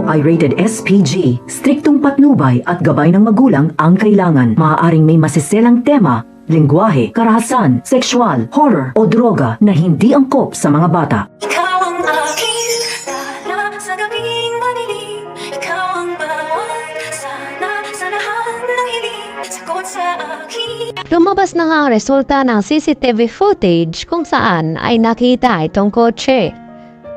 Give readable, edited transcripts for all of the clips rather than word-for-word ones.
ay rated SPG. Striktong patnubay at gabay ng magulang ang kailangan. Maaaring may masiselang tema, lengguwahe, karahasan, sexual, horror o droga na hindi angkop sa mga bata. Ikaw ang aking tala sa gabing madilim. Ikaw ang bawat sana sa lahat ng hiling. Sagot sa akin. Lumabas na nga ang resulta ng CCTV footage kung saan ay nakita itong kotse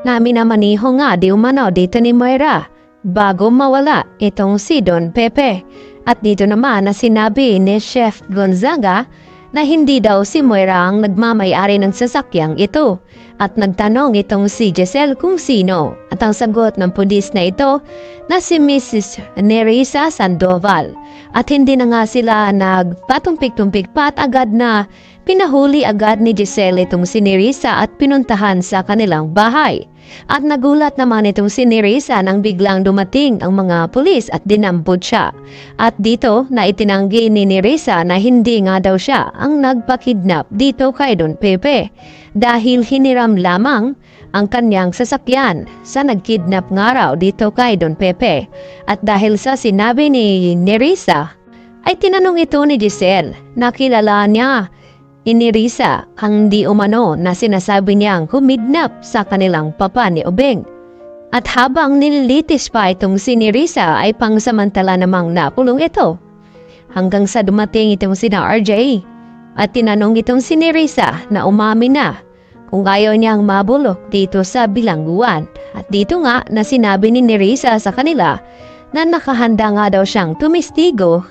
na minamaniho nga di umano dito ni Moira bago mawala itong si Don Pepe. At dito naman na sinabi ni Chef Gonzaga na hindi daw si Moira ang nagmamay-ari ng sasakyang ito. At nagtanong itong si Giselle kung sino. At ang sagot ng pulis na ito na si Mrs. Nerissa Sandoval. At hindi na nga sila nagpatumpik-tumpik pa at agad na pinahuli agad ni Giselle itong si Nerissa at pinuntahan sa kanilang bahay. At nagulat naman itong si Nerissa nang biglang dumating ang mga pulis at dinampot siya. At dito na itinanggi ni Nerissa na hindi nga daw siya ang nagpakidnap dito kay Don Pepe. Dahil hiniram lamang ang kanyang sasakyan sa nagkidnap nga raw dito kay Don Pepe. At dahil sa sinabi ni Nerissa, ay tinanong ito ni Giselle na kilala niya Nerissa ang di umano na sinasabi niyang humidnap sa kanilang papa ni Obeng. At habang nililitis pa itong si Nerissa ay pangsamantala namang nakulong ito. Hanggang sa dumating itong sina RJ at tinanong itong si Nerissa na umamin na kung ayaw niyang mabulok dito sa bilangguan. At dito nga na sinabi ni Nerissa sa kanila na nakahanda nga daw siyang tumistigo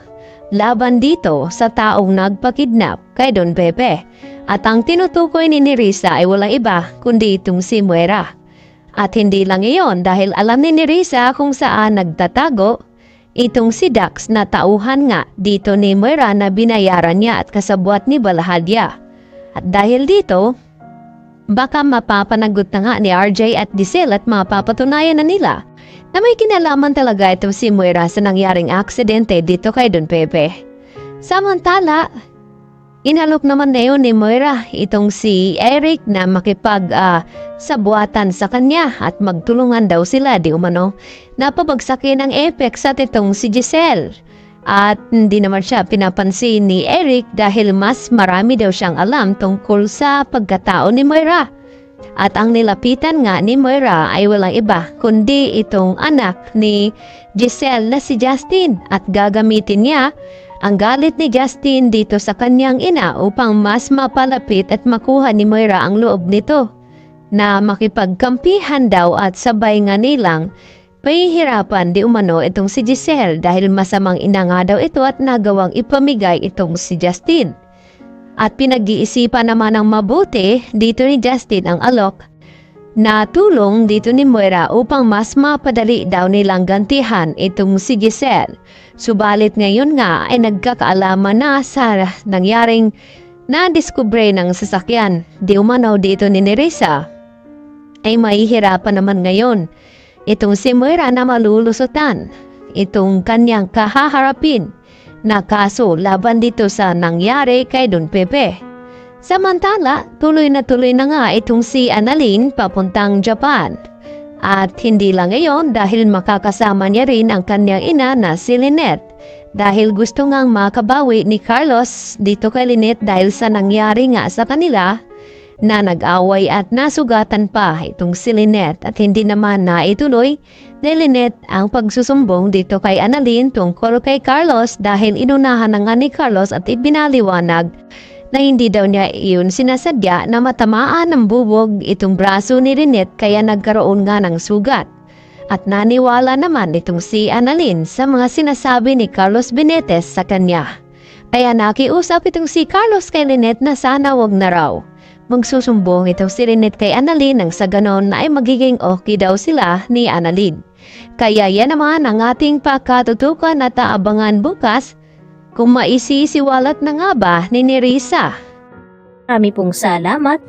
laban dito sa taong nagpakidnap kay Don Pepe. At ang tinutukoy ni Nerissa ay walang iba kundi itong si Moira. At hindi lang iyon dahil alam ni Nerissa kung saan nagtatago itong si Dax na tauhan nga dito ni Moira na binayaran niya at kasabwat ni Balahadya. At dahil dito, baka mapapanagot na nga ni RJ at Giselle at mapapatunayan na nila na may kinalaman talaga ito si Moira sa nangyaring aksidente dito kay Don Pepe. Samantala, inalok naman na yun ni Moira itong si Eric na makipag-sabuatan sa kanya at magtulungan daw sila di umano na pabagsakin ang Apex at itong si Giselle. At hindi naman siya pinapansin ni Eric dahil mas marami daw siyang alam tungkol sa pagkatao ni Moira. At ang nilapitan nga ni Moira ay walang iba kundi itong anak ni Giselle na si Justin at gagamitin niya ang galit ni Justin dito sa kanyang ina upang mas mapalapit at makuha ni Moira ang loob nito na makipagkampihan daw at sabay nga nilang pahihirapan di umano itong si Giselle dahil masamang ina nga daw ito at nagawang ipamigay itong si Justin. At pinag-iisipan naman ng mabuti dito ni Justin ang alok na tulong dito ni Moira upang mas mapadali daw nilang gantihan itong si Giselle. Subalit ngayon nga ay nagkakaalaman na sa nangyaring nadiskubre ng sasakyan di umano dito ni Nerissa ay mahihirapan naman ngayon itong si Moira na malulusutan itong kanyang kahaharapin na kaso laban dito sa nangyari kay Don Pepe. Samantala, tuloy na nga itong si Annalyn papuntang Japan. At hindi lang ngayon dahil makakasama niya rin ang kanyang ina na si Lynette. Dahil gusto ngang makabawi ni Carlos dito kay Lynette dahil sa nangyari nga sa kanila na nag-away at nasugatan pa itong si Lynette at hindi naman na ituloy ni Lynette ang pagsusumbong dito kay Annalyn tungkol kay Carlos dahil inunahan na nga ni Carlos at ibinaliwanag na hindi daw niya iyon sinasadya na matamaan ng bubog itong braso ni Lynette kaya nagkaroon nga ng sugat. At naniwala naman itong si Annalyn sa mga sinasabi ni Carlos Benitez sa kanya. Kaya nakiusap itong si Carlos kay Lynette na sana wag na raw magsusumbong itong si Lynette kay Annalyn nang sa ganon na ay magiging okay daw sila ni Annalyn. Kaya yan naman ang ating pakatutukan at aabangan bukas kung maisisiwalat na nga ba ni Nerissa. Marami pong salamat.